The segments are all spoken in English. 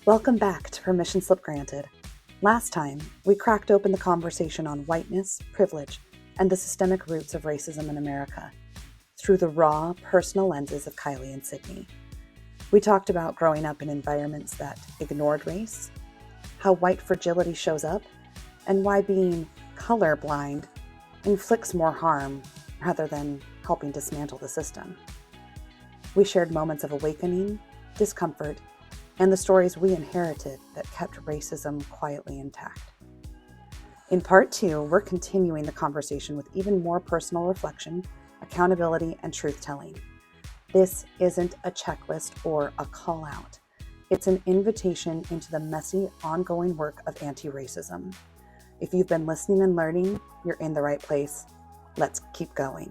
Welcome back to Permission Slip Granted. Last time, we cracked open the conversation on whiteness, privilege, and the systemic roots of racism in America through the raw, personal lenses of Kylie and Sydney. We talked about growing up in environments that ignored race, how white fragility shows up, and why being colorblind inflicts more harm rather than helping dismantle the system. We shared moments of awakening, discomfort, and the stories we inherited that kept racism quietly intact. In part 2, we're continuing the conversation with even more personal reflection, accountability, and truth-telling. This isn't a checklist or a call-out. It's an invitation into the messy, ongoing work of anti-racism. If you've been listening and learning, you're in the right place. Let's keep going.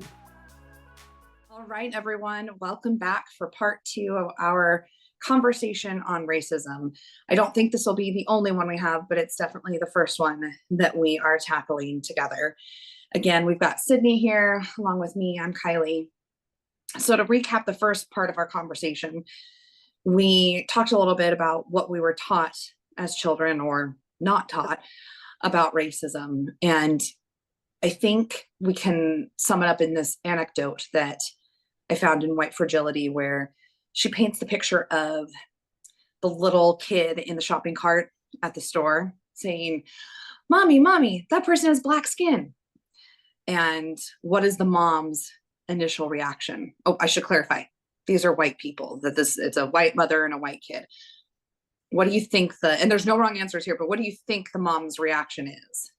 All right, everyone, welcome back for part 2 of our conversation on racism. I don't think this will be the only one we have, but it's definitely the first one that we are tackling together. Again, we've got Sydney here along with me. I'm Kylie. So to recap the first part of our conversation, we talked a little bit about what we were taught as children or not taught about racism. And I think we can sum it up in this anecdote that I found in White Fragility, where she paints the picture of the little kid in the shopping cart at the store saying, Mommy, that person has black skin. And what is the mom's initial reaction? Oh, I should clarify. These are white people, it's a white mother and a white kid. What do you think and there's no wrong answers here, but what do you think the mom's reaction is?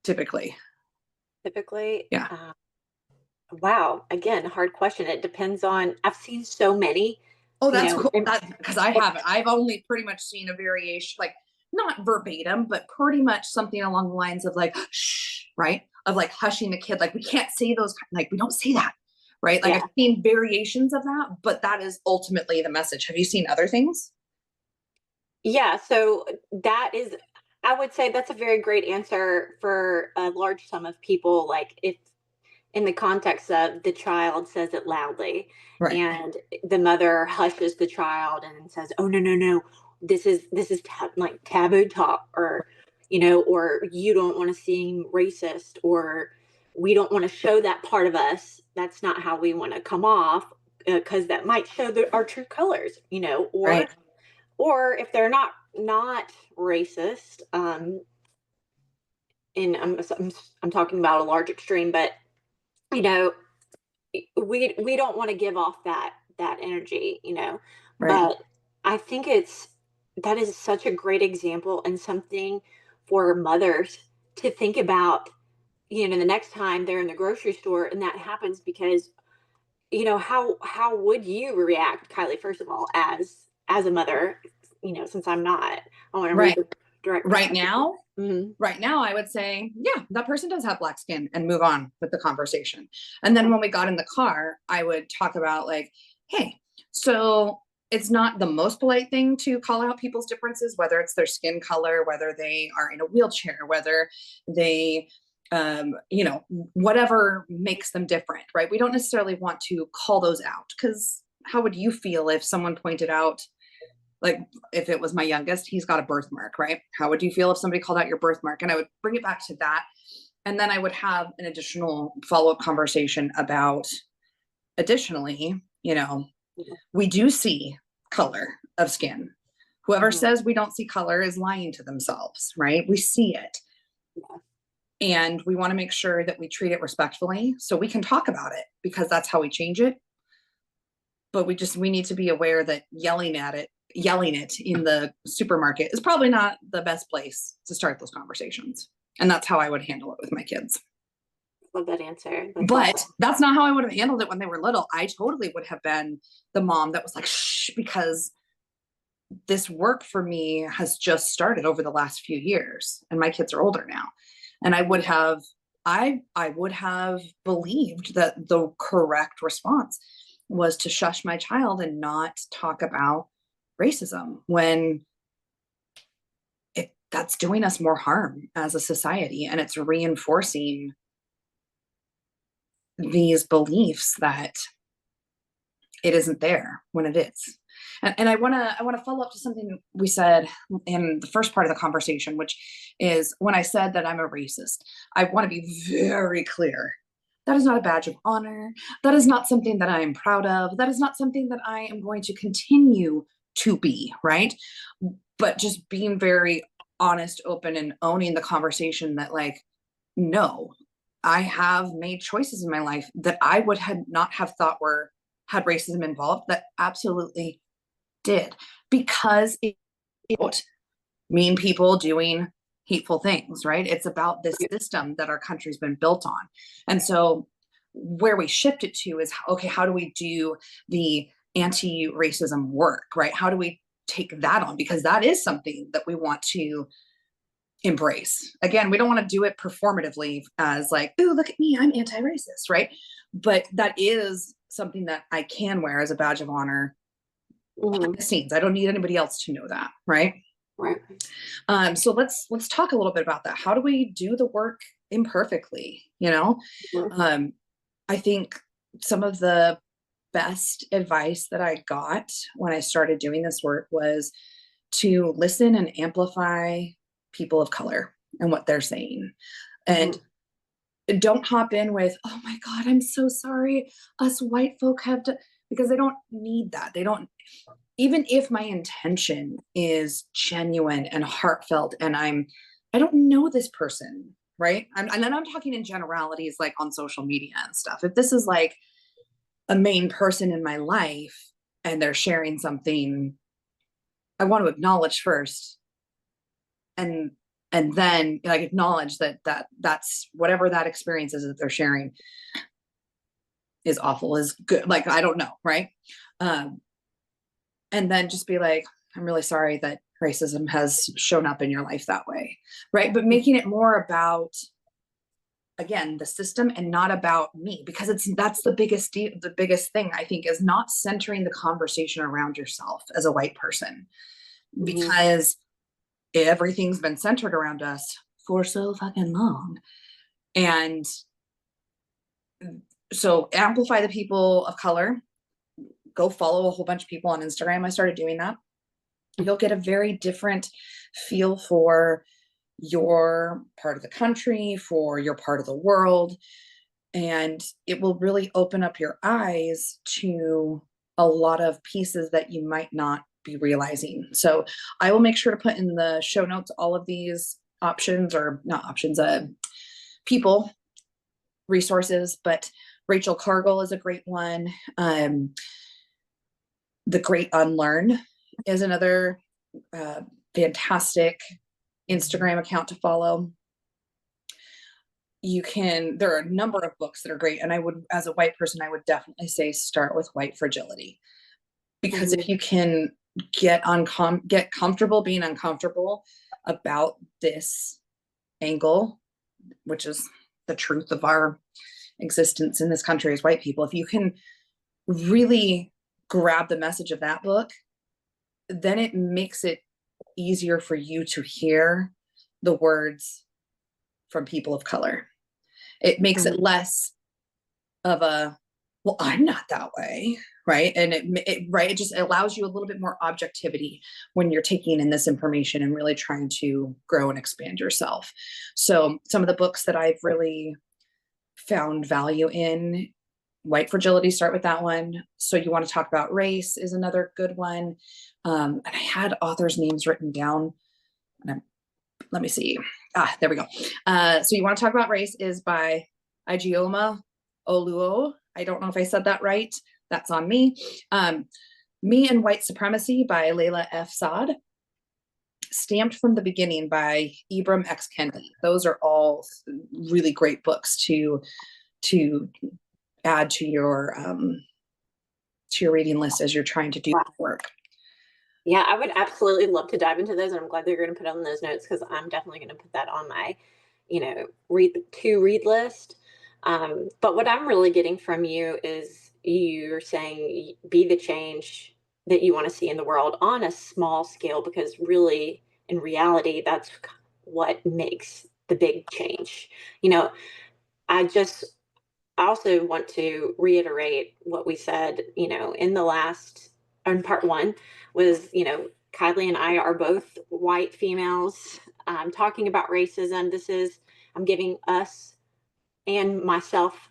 Typically? Yeah. Wow. Again, hard question. It depends on, I've seen so many. Oh, that's cool. Because I haven't. I've only pretty much seen a variation, like not verbatim, but pretty much something along the lines of like, shh, right? Of like hushing the kid. Like, we can't say those, like, we don't say that, right? Like, yeah. I've seen variations of that, but that is ultimately the message. Have you seen other things? Yeah. So I would say that's a very great answer for a large sum of people. Like, if in the context of the child says it loudly, right, and the mother hushes the child and says, oh, no, this is like taboo talk, or, or you don't want to seem racist, or we don't want to show that part of us. That's not how we want to come off, because that might show our true colors, or, right, or if they're not racist, and I'm talking about a large extreme, but we don't want to give off that energy, right. But I think that is such a great example and something for mothers to think about, the next time they're in the grocery store and that happens, because, how would you react, Kylie, first of all, as a mother, since I'm not, I want to read the direct right now. Mm-hmm. Right now, I would say, yeah, that person does have black skin, and move on with the conversation. And then when we got in the car, I would talk about like, hey, so it's not the most polite thing to call out people's differences, whether it's their skin color, whether they are in a wheelchair, whether they, whatever makes them different, right? We don't necessarily want to call those out, because how would you feel if someone pointed out, like, if it was my youngest, he's got a birthmark, right? How would you feel if somebody called out your birthmark? And I would bring it back to that. And then I would have an additional follow-up conversation about, additionally, we do see color of skin. Whoever says we don't see color is lying to themselves, right? We see it. And we want to make sure that we treat it respectfully so we can talk about it, because that's how we change it. But we need to be aware that yelling it in the supermarket is probably not the best place to start those conversations. And that's how I would handle it with my kids. Love that answer. But that's not how I would have handled it when they were little. I totally would have been the mom that was like, shh, because this work for me has just started over the last few years, and my kids are older now. And I would have believed that the correct response was to shush my child and not talk about racism, when that's doing us more harm as a society, and it's reinforcing these beliefs that it isn't there when it is. And I want to follow up to something we said in the first part of the conversation, which is when I said that I'm a racist, I want to be very clear. That is not a badge of honor. That is not something that I am proud of. That is not something that I am going to continue to be, right? But just being very honest, open, and owning the conversation that, like, no, I have made choices in my life that I would not have thought had racism involved, that absolutely did, because it mean people doing hateful things, right? It's about this system that our country's been built on. And so where we shift it to is, okay, how do we do the anti-racism work, right? How do we take that on? Because that is something that we want to embrace. Again, we don't want to do it performatively as like, oh, look at me, I'm anti-racist, right? But that is something that I can wear as a badge of honor behind the scenes. I don't need anybody else to know that, right? Right. So let's talk a little bit about that. How do we do the work imperfectly? I think some of the best advice that I got when I started doing this work was to listen and amplify people of color and what they're saying. And don't hop in with, oh my God, I'm so sorry, us white folk have to, because they don't need that. They don't, even if my intention is genuine and heartfelt and I don't know this person, right? And then I'm talking in generalities, like on social media and stuff. If this is like a main person in my life and they're sharing something, I want to acknowledge first and then, like, acknowledge that's whatever that experience is that they're sharing is awful, is good, like, I don't know, right? And then just be like, I'm really sorry that racism has shown up in your life that way, right? But making it more about, again, the system and not about me, because that's the biggest thing, I think, is not centering the conversation around yourself as a white person, because everything's been centered around us for so fucking long. And so amplify the people of color. Go follow a whole bunch of people on Instagram. I started doing that. You'll get a very different feel for your part of the country, for your part of the world. And it will really open up your eyes to a lot of pieces that you might not be realizing. So I will make sure to put in the show notes all of these options, or not options, people, resources. But Rachel Cargill is a great one. The Great Unlearn is another fantastic Instagram account to follow. There are a number of books that are great. And I would, as a white person, I would definitely say start with White Fragility. Because if you can get comfortable being uncomfortable about this angle, which is the truth of our existence in this country as white people, if you can really grab the message of that book, then it makes it easier for you to hear the words from people of color. It makes it less of a, well, I'm not that way, right? And it just allows you a little bit more objectivity when you're taking in this information and really trying to grow and expand yourself. So some of the books that I've really found value in, White Fragility, start with that one. So You Want to Talk About Race is another good one. And I had authors' names written down. Let me see. There we go. So You Want to Talk About Race is by Ijeoma Oluo. I don't know if I said that right. That's on me. Me and White Supremacy by Layla F. Saad. Stamped from the Beginning by Ibram X. Kendi. Those are all really great books to add to your reading list as you're trying to do work. Yeah, I would absolutely love to dive into those, and I'm glad they're going to put on those notes, because I'm definitely going to put that on my, read list. But what I'm really getting from you is you're saying be the change that you want to see in the world on a small scale, because really, in reality, that's what makes the big change. I also want to reiterate what we said, in the last on part one was, Kylie and I are both white females talking about racism. I'm giving us and myself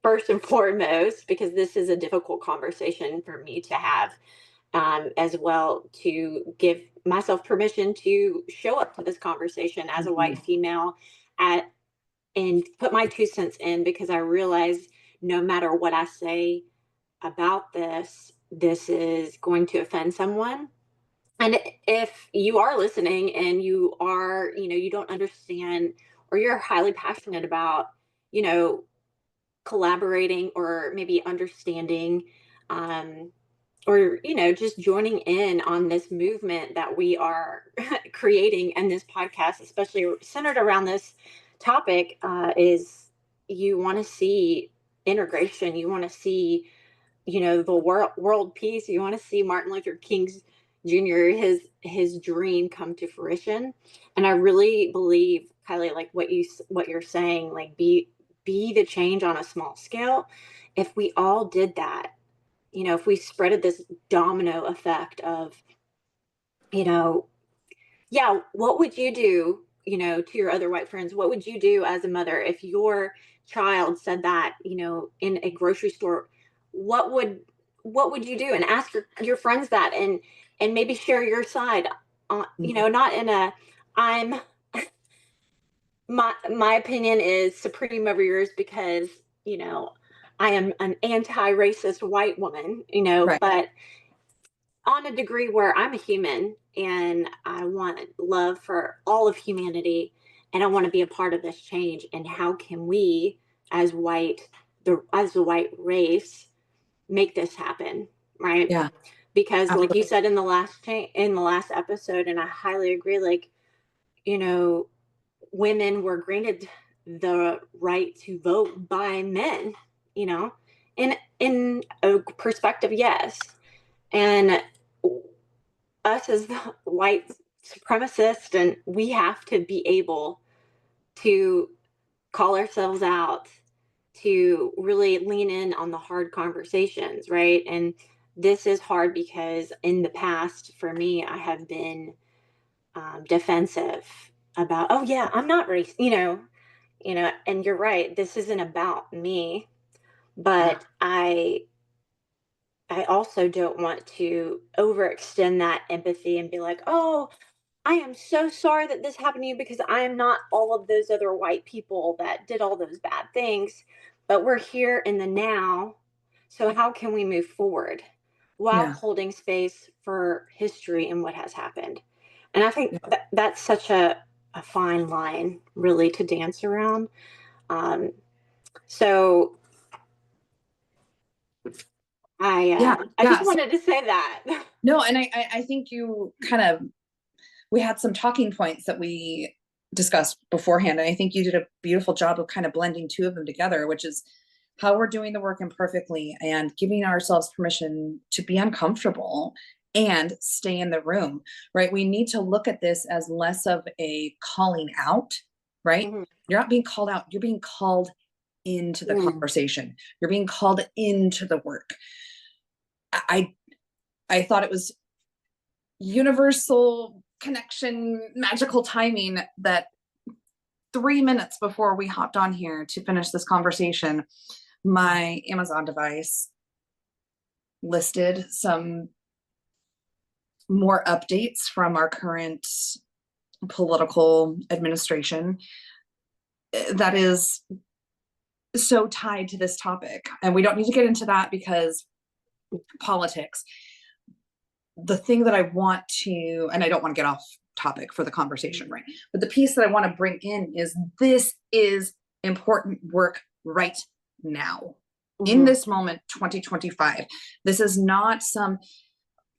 first and foremost, because this is a difficult conversation for me to have, as well, to give myself permission to show up to this conversation as a white female and put my 2 cents in, because I realize no matter what I say about this is going to offend someone. And if you are listening and you are, you don't understand, or you're highly passionate about, collaborating or maybe understanding, or, just joining in on this movement that we are creating, and this podcast, especially centered around this topic, is you want to see integration. You want to see, the world peace. You want to see Martin Luther King's Jr. his dream come to fruition. And I really believe, Kylie, like what you're saying, like be the change on a small scale. If we all did that, if we spreaded this domino effect of, yeah, what would you do, to your other white friends? What would you do as a mother if your child said that, in a grocery store? What would you do? And ask your friends that, and maybe share your side, not in a, I'm, my opinion is supreme over yours because, I am an anti-racist white woman, Right. but on a degree where I'm a human and I want love for all of humanity, and I want to be a part of this change. And how can we, as the white race, make this happen, right? Yeah. Because, Absolutely. like you said in the last episode, and I highly agree, like, women were granted the right to vote by men, in a perspective, yes. And us as the white supremacists, and we have to be able to call ourselves out, to really lean in on the hard conversations, right? And this is hard because in the past, for me, I have been defensive about, oh yeah, I'm not racist, and you're right, this isn't about me, but I also don't want to overextend that empathy and be like, oh, I am so sorry that this happened to you, because I am not all of those other white people that did all those bad things. But we're here in the now. So how can we move forward while holding space for history and what has happened? And I think that's such a fine line, really, to dance around. So I just wanted to say that. No, and I think you we had some talking points that we discussed beforehand, and I think you did a beautiful job of kind of blending two of them together, which is how we're doing the work imperfectly and giving ourselves permission to be uncomfortable and stay in the room, right? We need to look at this as less of a calling out, right? Mm-hmm. You're not being called out, you're being called into the conversation. You're being called into the work. I thought it was universal connection, magical timing that 3 minutes before we hopped on here to finish this conversation, my Amazon device listed some more updates from our current political administration that is so tied to this topic. And we don't need to get into that because politics. The thing that I want to, and I don't want to get off topic for the conversation, right? But the piece that I want to bring in is this is important work right now. In this moment, 2025. This is not some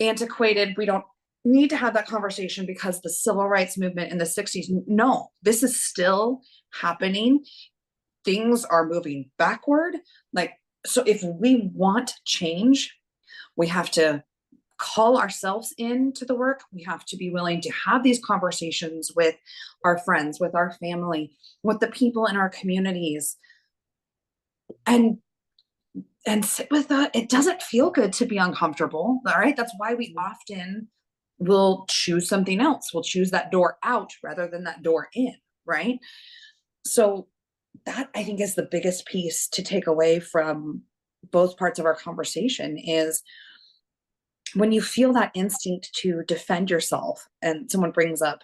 antiquated, we don't need to have that conversation because the civil rights movement in the 60s. No, this is still happening. Things are moving backward. So if we want change, we have to call ourselves into the work. We have to be willing to have these conversations with our friends, with our family, with the people in our communities. And and sit with that. It doesn't feel good to be uncomfortable. All right. That's why we often will choose something else. We'll choose that door out rather than that door in. Right. So that, I think, is the biggest piece to take away from both parts of our conversation is when you feel that instinct to defend yourself and someone brings up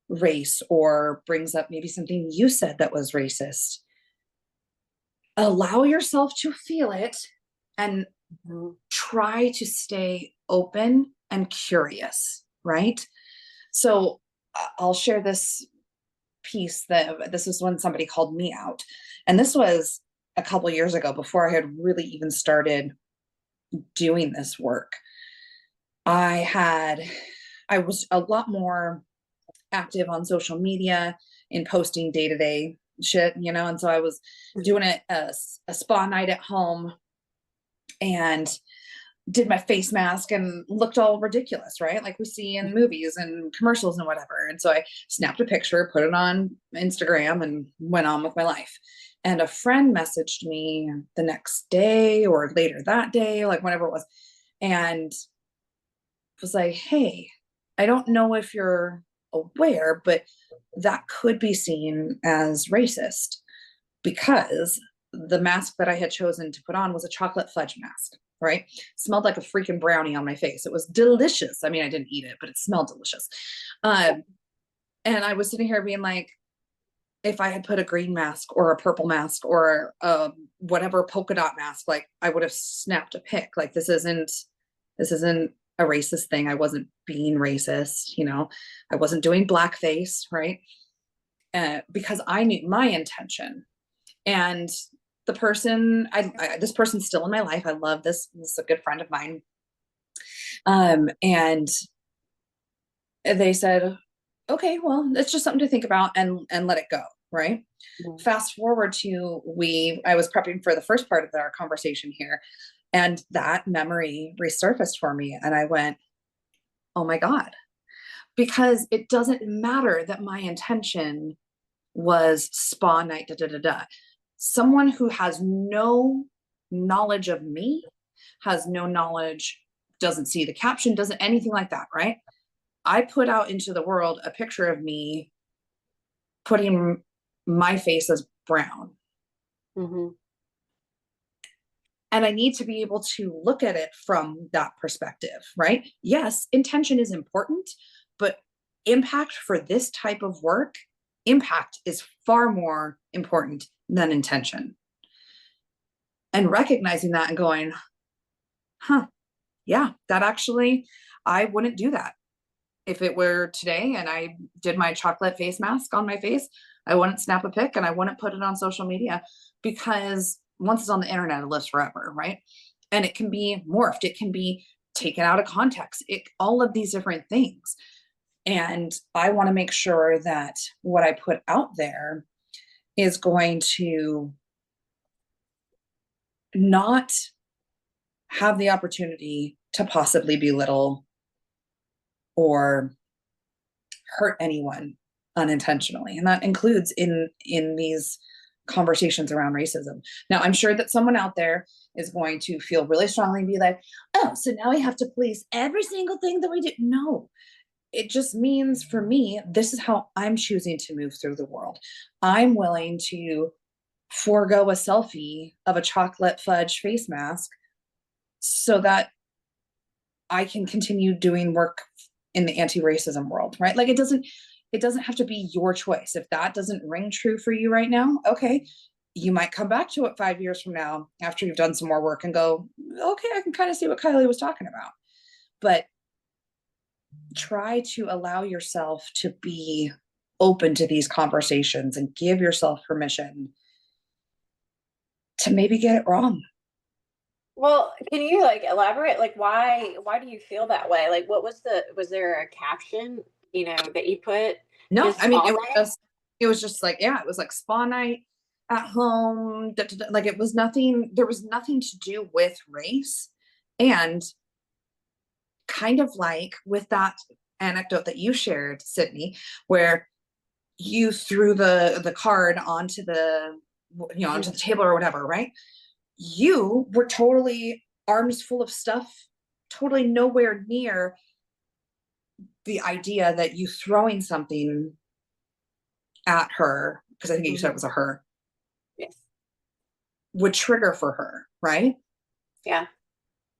race or brings up maybe something you said that was racist, allow yourself to feel it and try to stay open and curious, right? So I'll share this piece that this is when somebody called me out. And this was a couple years ago before I had really even started doing this work. I was a lot more active on social media in posting day-to-day shit, you know, and so I was doing a spa night at home and did my face mask and looked all ridiculous, right? Like we see in movies and commercials and whatever. And so I snapped a picture, put it on Instagram, and went on with my life. And a friend messaged me the next day or later that day, like whenever it was, and was like, hey, I don't know if you're aware, but that could be seen as racist because the mask that I had chosen to put on was a chocolate fudge mask, right? Smelled like a freaking brownie on my face. It was delicious. I mean, I didn't eat it, but it smelled delicious. And I was sitting here being like, if I had put a green mask or a purple mask or whatever polka dot mask, like I would have snapped a pic. Like this isn't a racist thing. I wasn't being racist, you know, I wasn't doing blackface, right? Because I knew my intention. And the person, this person's still in my life. I love this. This is a good friend of mine. And they said, okay, well, it's just something to think about and let it go. Right. Mm-hmm. Fast forward to I was prepping for the first part of our conversation here, and that memory resurfaced for me. And I went, oh my God, because it doesn't matter that my intention was spa night, da, da, da, da. Someone who has no knowledge of me, has no knowledge, doesn't see the caption, doesn't anything like that, right? I put out into the world a picture of me putting my face as brown. Mm-hmm. And I need to be able to look at it from that perspective, right? Yes, intention is important, but impact for this type of work, impact is far more important than intention. And recognizing that and going, yeah, that actually, I wouldn't do that. If it were today and I did my chocolate face mask on my face, I wouldn't snap a pic and I wouldn't put it on social media, because once it's on the internet, it lives forever, right? And it can be morphed. It can be taken out of context. All of these different things. And I want to make sure that what I put out there is going to not have the opportunity to possibly belittle or hurt anyone unintentionally. And that includes in these conversations around racism. Now, I'm sure that someone out there is going to feel really strongly and be like, oh, so now we have to police every single thing that we do. No, it just means for me, this is how I'm choosing to move through the world. I'm willing to forego a selfie of a chocolate fudge face mask so that I can continue doing work in the anti-racism world, right? Like it doesn't have to be your choice. If that doesn't ring true for you right now, okay, you might come back to it 5 years from now after you've done some more work and go, okay, I can kind of see what Kylie was talking about. But try to allow yourself to be open to these conversations and give yourself permission to maybe get it wrong. Well, can you like elaborate? Like why do you feel that way? Like what was there a caption, you know, that you put? No, I mean, it was just like, yeah, it was like spa night at home. Da, da, da. Like it was nothing, there was nothing to do with race. And kind of like with that anecdote that you shared, Sydney, where you threw the card onto the, you know, onto the table or whatever, right? you were totally arms full of stuff, totally nowhere near the idea that you throwing something at her, because I think you said it was a her, Yes. would trigger for her, right? Yeah.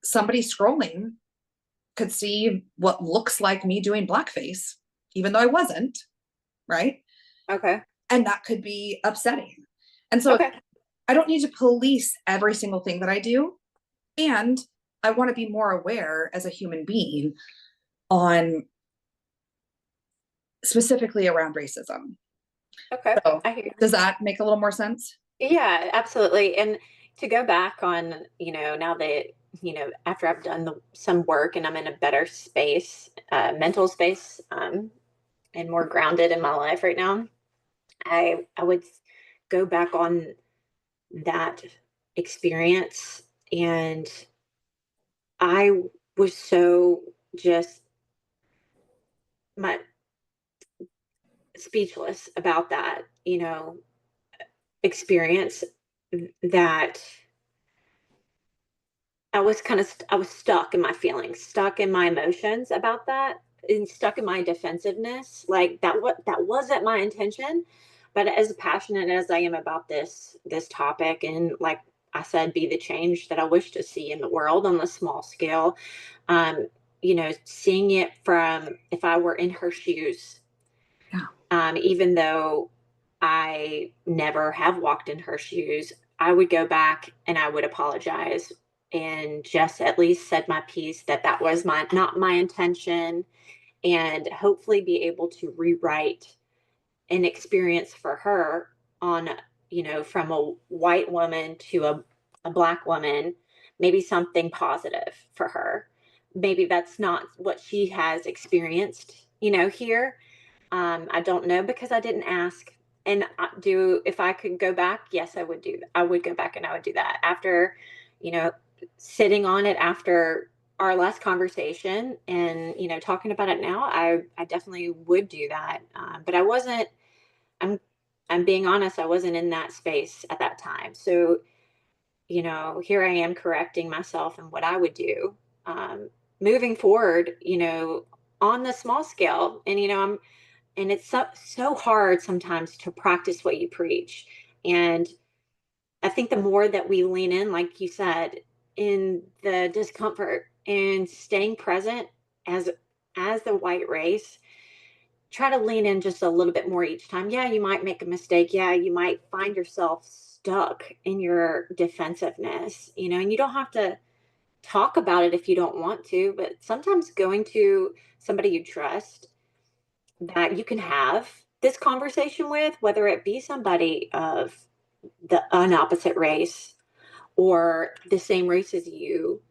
Somebody scrolling could see what looks like me doing blackface, even though I wasn't, right? Okay. And that could be upsetting. And so Okay. I don't need to police every single thing that I do. And I want to be more aware as a human being on specifically around racism. Okay. So I hear you. does that make a little more sense? Yeah, absolutely. And to go back on, now that, after I've done some work and I'm in a better space, mental space, and more grounded in my life right now, I would go back on that experience, and I was so just my speechless about that, experience, that I was stuck in my feelings, stuck in my emotions about that, and stuck in my defensiveness. Like that wasn't my intention. But as passionate as I am about this topic, and like I said, be the change that I wish to see in the world on the small scale, seeing it from, if I were in her shoes, Yeah. even though I never have walked in her shoes, I would go back and I would apologize and just at least said my piece, that was not my intention, and hopefully be able to rewrite an experience for her on, from a white woman to a black woman, maybe something positive for her. Maybe that's not what she has experienced, here. I don't know, because I didn't ask. And if I could go back, yes, I would I would go back and I would do that after, you know, sitting on it after our last conversation and, talking about it now. I definitely would do that. But I wasn't, I'm, I'm being honest, I wasn't in that space at that time. So, here I am correcting myself and what I would do, moving forward, on the small scale. And, and it's so hard sometimes to practice what you preach. And I think the more that we lean in, like you said, in the discomfort and staying present as the white race, try to lean in just a little bit more each time. Yeah, you might make a mistake. Yeah, you might find yourself stuck in your defensiveness, and you don't have to talk about it if you don't want to, but sometimes going to somebody you trust, that you can have this conversation with, whether it be somebody of an opposite race or the same race as you,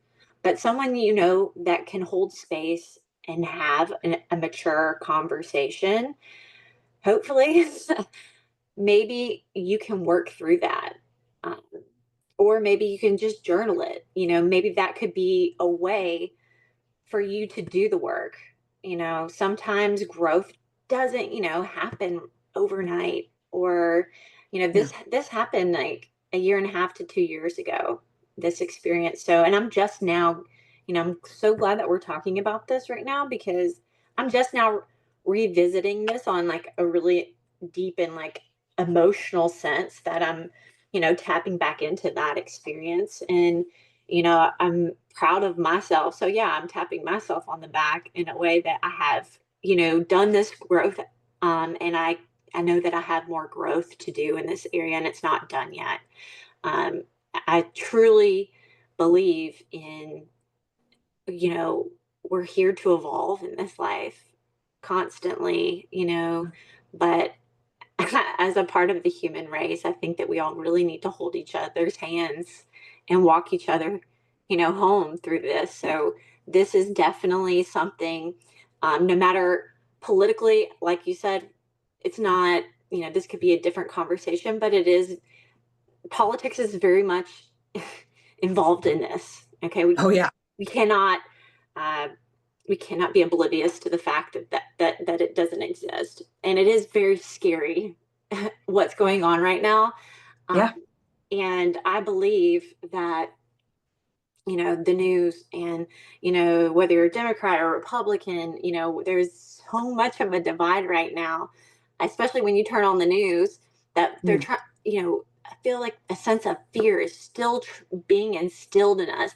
but someone that can hold space and have a mature conversation. Hopefully, maybe you can work through that. Um, or maybe you can just journal it. Maybe that could be a way for you to do the work. Sometimes growth doesn't, happen overnight, or, Yeah. this happened like a year and a half to 2 years ago, this experience. So, and I'm just now, I'm so glad that we're talking about this right now, because I'm just now revisiting this on like a really deep and like emotional sense, that I'm, tapping back into that experience. And I'm proud of myself. So yeah, I'm tapping myself on the back in a way that I have, done this growth. And I know that I have more growth to do in this area, and it's not done yet. Um, I truly believe in, we're here to evolve in this life constantly, but as a part of the human race, I think that we all really need to hold each other's hands and walk each other, home through this. So this is definitely something, no matter politically, like you said, it's not, this could be a different conversation, but politics is very much involved in this. Okay. Oh yeah. We cannot, uh, we cannot be oblivious to the fact that it doesn't exist. And it is very scary what's going on right now. Um, Yeah. And I believe that, the news and, whether you're a Democrat or Republican, there's so much of a divide right now, especially when you turn on the news, that they're Mm. trying, I feel like a sense of fear is still being instilled in us,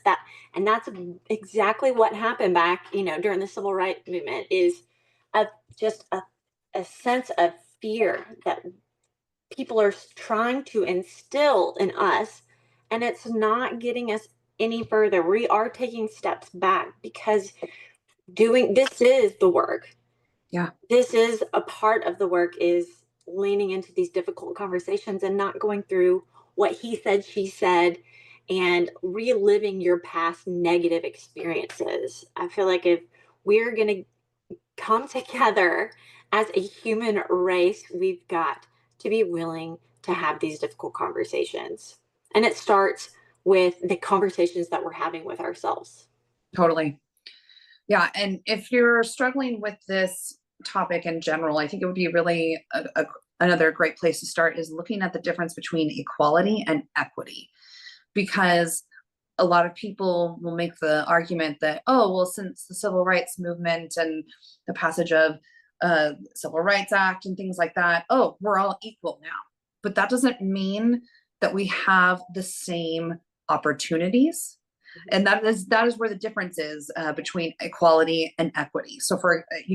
and that's exactly what happened back, during the civil rights movement, is a, just a sense of fear that people are trying to instill in us, and it's not getting us any further. We are taking steps back because doing this is the work. Yeah. This is a part of the work, is leaning into these difficult conversations and not going through what he said, she said, and reliving your past negative experiences. I feel like if we're going to come together as a human race, we've got to be willing to have these difficult conversations. And it starts with the conversations that we're having with ourselves. Totally. Yeah. And if you're struggling with this topic in general, I think it would be really another great place to start is looking at the difference between equality and equity. Because a lot of people will make the argument that, oh, well, since the civil rights movement and the passage of Civil Rights Act and things like that, oh, we're all equal now. But that doesn't mean that we have the same opportunities. And that is where the difference is between equality and equity. So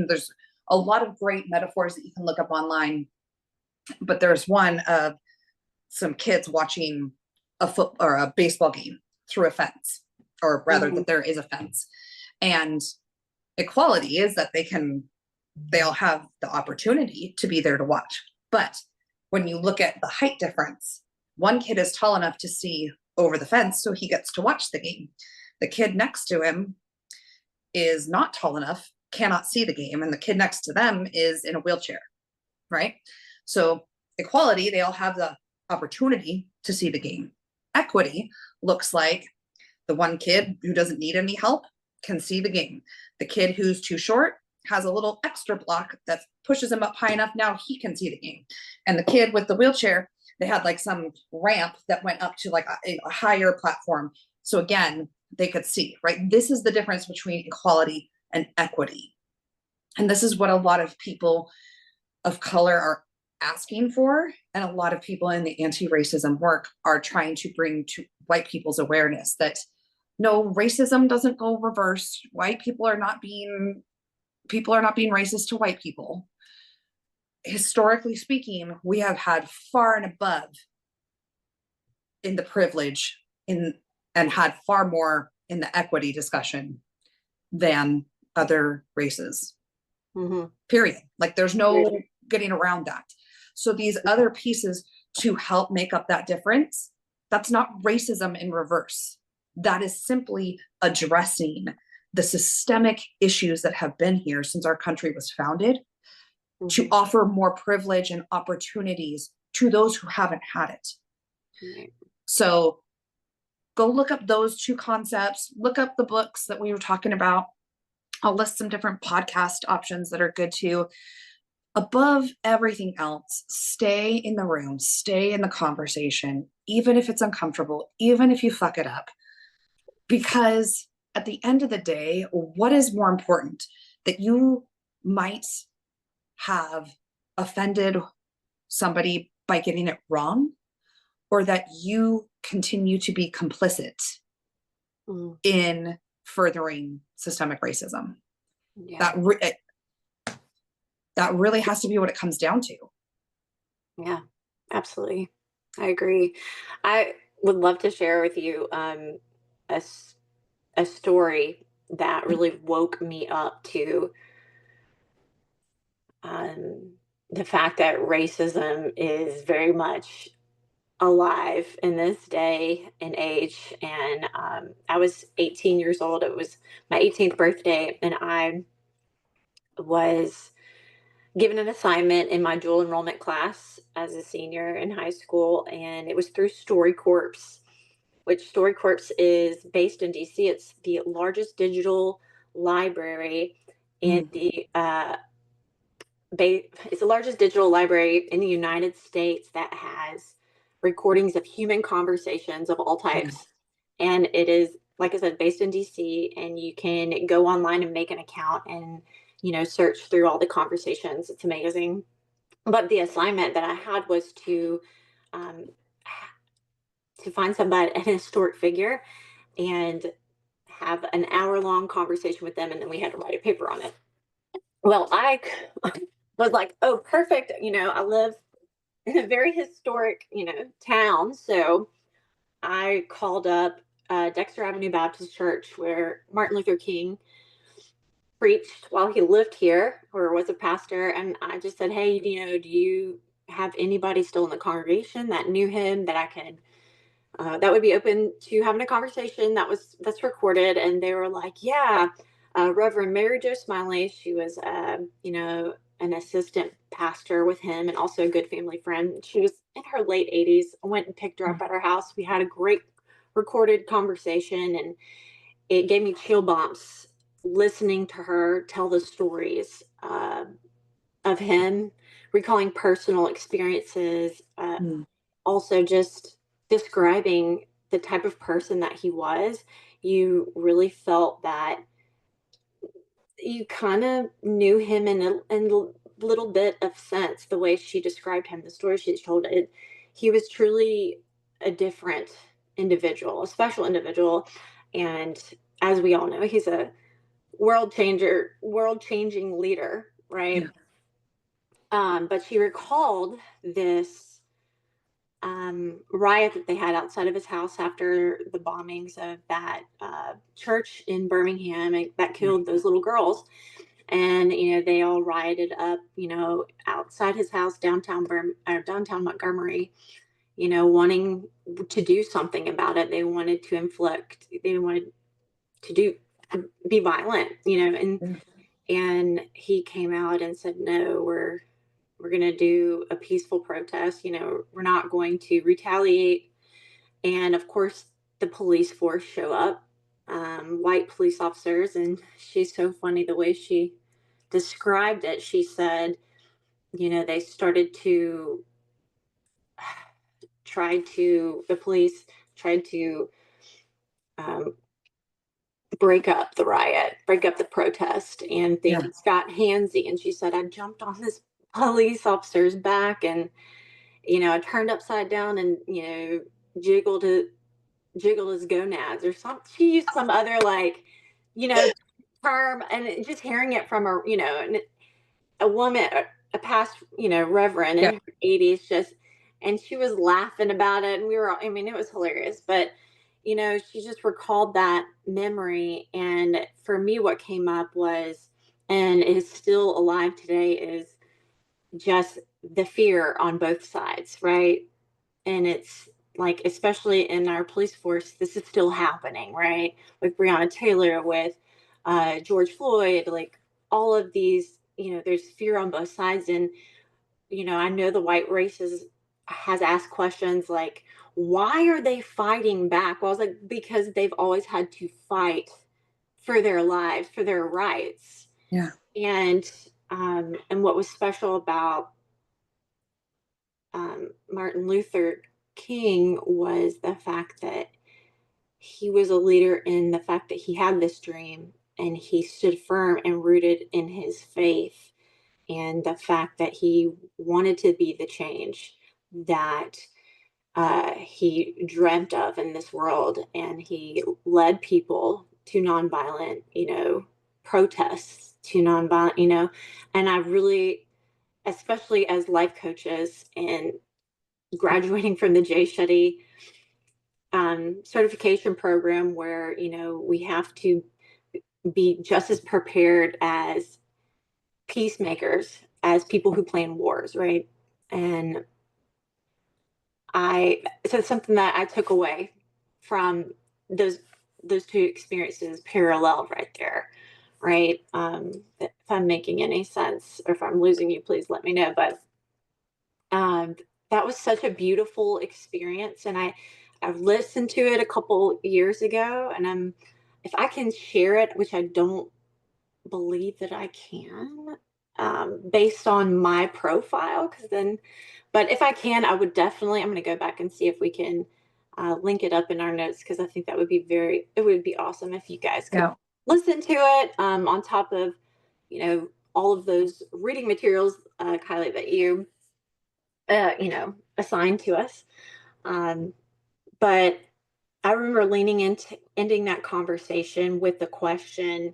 there's a lot of great metaphors that you can look up online, but there's one of some kids watching a baseball game through a fence, or rather that there is a fence. And equality is that they all have the opportunity to be there to watch. But when you look at the height difference, one kid is tall enough to see over the fence, so he gets to watch the game. The kid next to him is not tall enough, cannot see the game, and the kid next to them is in a wheelchair, right? So equality, they all have the opportunity to see the game. Equity looks like the one kid who doesn't need any help can see the game. The kid who's too short has a little extra block that pushes him up high enough, now he can see the game. And the kid with the wheelchair, they had like some ramp that went up to like a higher platform. So again, they could see, right? This is the difference between equality and equity. And this is what a lot of people of color are asking for. And a lot of people in the anti-racism work are trying to bring to white people's awareness that no, racism doesn't go reverse. White people are not being racist to white people. Historically speaking, we have had far and above in the privilege and had far more in the equity discussion than other races. Period. Like there's no getting around that. So these other pieces to help make up that difference, that's not racism in reverse. That is simply addressing the systemic issues that have been here since our country was founded, to offer more privilege and opportunities to those who haven't had it. So go look up those two concepts, look up the books that we were talking about. I'll list some different podcast options that are good too. Above everything else, stay in the room, stay in the conversation, even if it's uncomfortable, even if you fuck it up. Because at the end of the day, what is more important? That you might have offended somebody by getting it wrong, or that you continue to be complicit in furthering systemic racism? That really has to be what it comes down to. Yeah, absolutely. I agree. I would love to share with you a story that really woke me up to the fact that racism is very much alive in this day and age. And I was 18 years old. It was my 18th birthday, and I was given an assignment in my dual enrollment class as a senior in high school, and it was through StoryCorps, which StoryCorps is based in DC. It's the largest digital library in it's the largest digital library in the United States that has recordings of human conversations of all types. And it is, like I said, based in DC, and you can go online and make an account and, search through all the conversations. It's amazing. But the assignment that I had was um, find somebody, an historic figure, and have an hour-long conversation with them, and then we had to write a paper on it. Well, I was like, oh, perfect. I live in a very historic, town. So I called up Dexter Avenue Baptist Church, where Martin Luther King preached while he lived here or was a pastor. And I just said, hey, do you have anybody still in the congregation that knew him that I could that would be open to having a conversation that's recorded? And they were like, yeah, Reverend Mary Jo Smiley. She was, an assistant pastor with him and also a good family friend. She was in her late 80s. I went and picked her up at her house. We had a great recorded conversation, and it gave me chill bumps listening to her tell the stories of him, recalling personal experiences, also just describing the type of person that he was. You really felt that you kind of knew him in a little bit of sense, the way she described him, the story she told it. He was truly a different individual, a special individual. And as we all know, he's a world changer, world changing leader, right? But she recalled this riot that they had outside of his house after the bombings of that church in Birmingham that killed those little girls. And they all rioted up, outside his house, downtown Montgomery, wanting to do something about it. They wanted to be violent, and he came out and said, no, we're going to do a peaceful protest. We're not going to retaliate. And of course, the police force show up, white police officers. And she's so funny the way she described it. She said, they started to the police tried to um, break up the riot, break up the protest, and things got handsy. And she said, I jumped on this police officer's back, and I turned upside down and jiggled his gonads or something. She used some other term, and just hearing it from a woman, a past reverend in her 80s, and she was laughing about it, and we were, it was hilarious. But she just recalled that memory, and for me, what came up was, and is still alive today, is just the fear on both sides, right? And it's like, especially in our police force, this is still happening, right? With Breonna Taylor, with George Floyd, like all of these, there's fear on both sides. And, I know the white races has asked questions like, why are they fighting back? Well, I was like, because they've always had to fight for their lives, for their rights. Yeah. And what was special about Martin Luther King was the fact that he was a leader in the fact that he had this dream, and he stood firm and rooted in his faith, and the fact that he wanted to be the change that he dreamt of in this world. And he led people to nonviolent, protests, to nonviolent, and I really, especially as life coaches and graduating from the Jay Shetty certification program, where we have to be just as prepared as peacemakers as people who plan wars, right? And so something that I took away from those two experiences, paralleled right there, right? If I'm making any sense, or if I'm losing you, please let me know. But that was such a beautiful experience, and I've listened to it a couple years ago, and if I can share it, which I don't believe that I can, based on my profile, but if I can, I would definitely, I'm going to go back and see if we can link it up in our notes, because I think that would be it would be awesome if you guys could listen to it on top of, all of those reading materials, Kylie, that you assigned to us. But I remember leaning into ending that conversation with the question,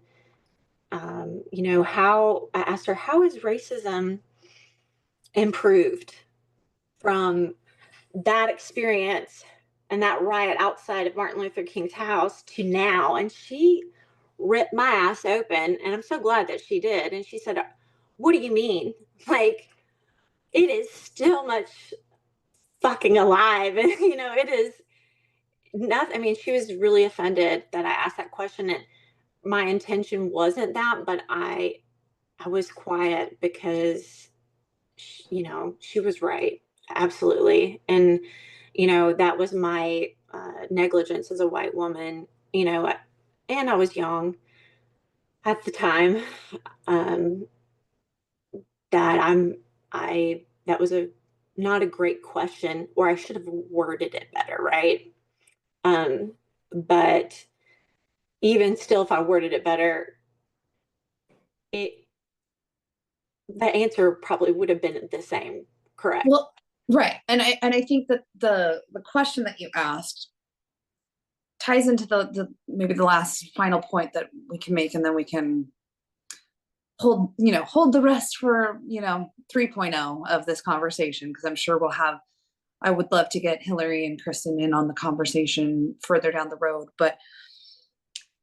how I asked her, how is racism improved from that experience and that riot outside of Martin Luther King's house to now? And she ripped my ass open, and I'm so glad that she did. And she said, what do you mean? Like, it is still much fucking alive. And, it is nothing. I mean, she was really offended that I asked that question. And my intention wasn't that, but I was quiet because, she was right. Absolutely. And, that was my negligence as a white woman, and I was young at the time. That was not a great question, or I should have worded it better. Right. But even still, if I worded it better, the answer probably would have been the same. Correct. Well, right. And I think that the question that you asked ties into the maybe the last final point that we can make, and then we can hold the rest for 3.0 of this conversation, because I'm sure I would love to get Hillary and Kristen in on the conversation further down the road. But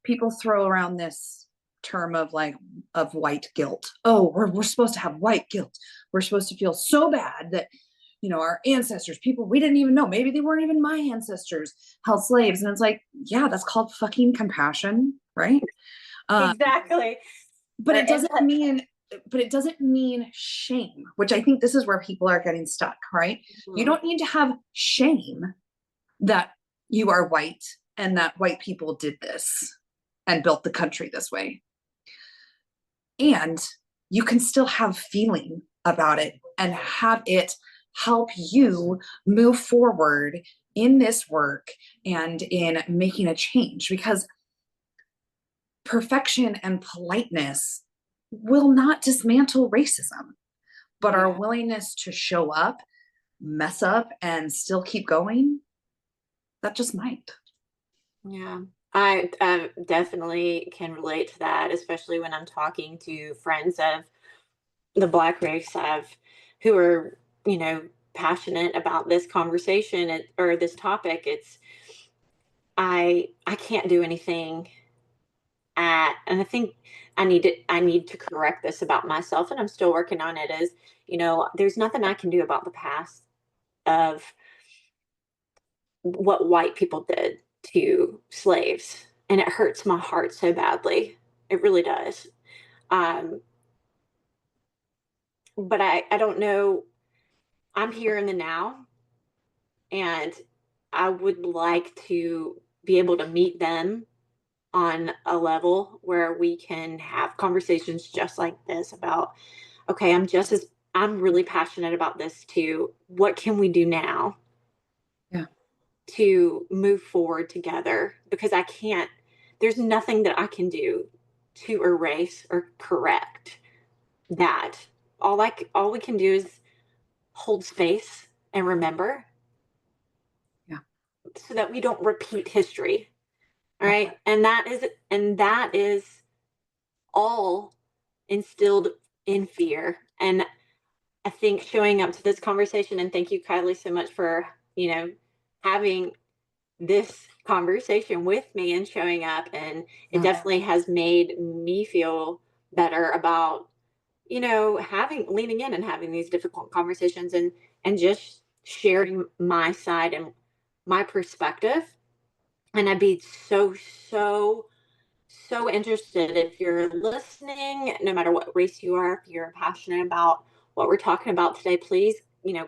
people throw around this term of white guilt. Oh, we're supposed to have white guilt. We're supposed to feel so bad that our ancestors, people we didn't even know, maybe they weren't even my ancestors, held slaves. And it's like, yeah, that's called fucking compassion, right? Exactly. But it doesn't mean shame, which I think this is where people are getting stuck, right? Mm-hmm. You don't need to have shame that you are white and that white people did this and built the country this way. And you can still have feeling about it and have it help you move forward in this work and in making a change, because perfection and politeness will not dismantle racism, but our willingness to show up, mess up, and still keep going, that just might. Yeah, I definitely can relate to that, especially when I'm talking to friends of the Black race who are, passionate about this conversation or this topic. I can't do anything and I think I need to correct this about myself, and I'm still working on it, is, there's nothing I can do about the past of what white people did to slaves. And it hurts my heart so badly. It really does. But I don't know. I'm here in the now, and I would like to be able to meet them on a level where we can have conversations just like this about, okay, I'm really passionate about this too. What can we do now? Yeah. To move forward together? Because there's nothing that I can do to erase or correct that. All we can do is hold space and remember. Yeah. So that we don't repeat history. All right. And that is all instilled in fear. And I think showing up to this conversation, and thank you, Kylie, so much for, having this conversation with me and showing up. And it definitely has made me feel better about, leaning in and having these difficult conversations and just sharing my side and my perspective. And I'd be so, so, so interested, if you're listening, no matter what race you are, if you're passionate about what we're talking about today, please,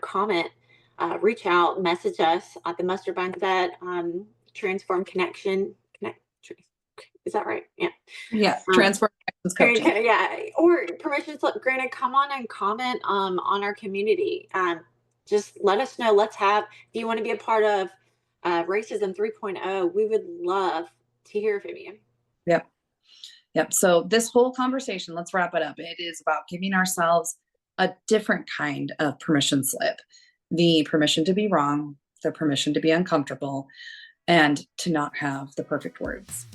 comment, reach out, message us at the Mustard Mindset, Transform Connection, Is that right? Yeah. Yeah. Transform coaching. Yeah. Or permission slip granted, come on and comment on our community. Just let us know. If you want to be a part of Racism 3.0, we would love to hear from you. Yep. Yep. So this whole conversation, let's wrap it up. It is about giving ourselves a different kind of permission slip. The permission to be wrong, the permission to be uncomfortable, and to not have the perfect words.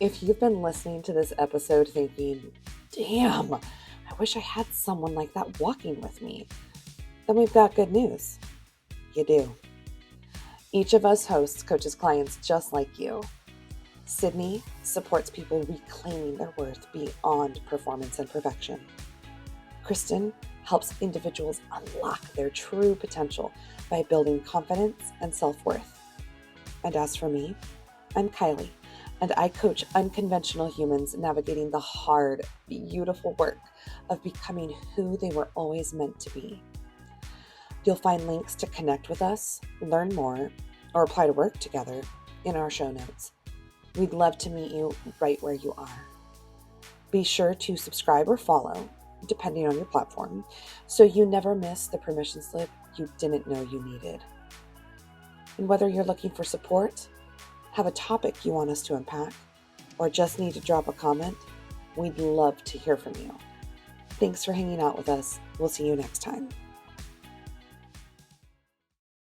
If you've been listening to this episode thinking, damn, I wish I had someone like that walking with me, then we've got good news. You do. Each of us hosts coaches clients just like you. Sydney supports people reclaiming their worth beyond performance and perfection. Kristen helps individuals unlock their true potential by building confidence and self-worth. And as for me, I'm Kylie, and I coach unconventional humans navigating the hard, beautiful work of becoming who they were always meant to be. You'll find links to connect with us, learn more, or apply to work together in our show notes. We'd love to meet you right where you are. Be sure to subscribe or follow, depending on your platform, so you never miss the permission slip you didn't know you needed. And whether you're looking for support, have a topic you want us to unpack, or just need to drop a comment, we'd love to hear from you. Thanks for hanging out with us. We'll see you next time.